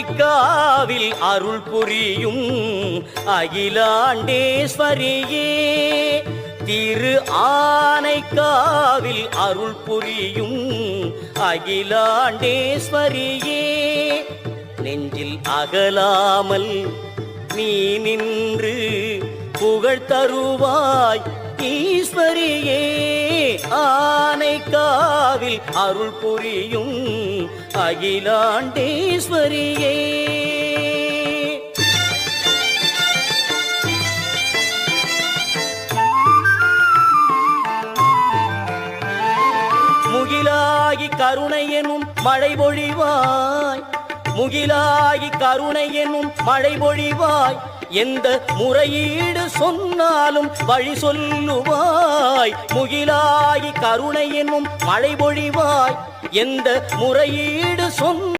ஆனைக்காவில் அருள் புரியும் அகிலாண்டேஸ்வரியே, திரு ஆனைக்காவில் அருள் புரியும் அகிலாண்டேஸ்வரியே, நெஞ்சில் அகலாமல் நீ நின்று புகழ் தருவாய் ஈஸ்வரியே, ஆனைக்காவில் அருள் புரியும் அகிலாண்டேஸ்வரியே. முகிலாகி கருணை எனும் மழை பொழிவாய், முகிலாகி கருணை எனும் மழை பொழிவாய், எந்த முறையீடு சொன்னாலும் வழி சொல்லுவாய். முகிலாகி கருணை எனும் மழை பொழிவாய், எந்த முறையீடு சொன்ன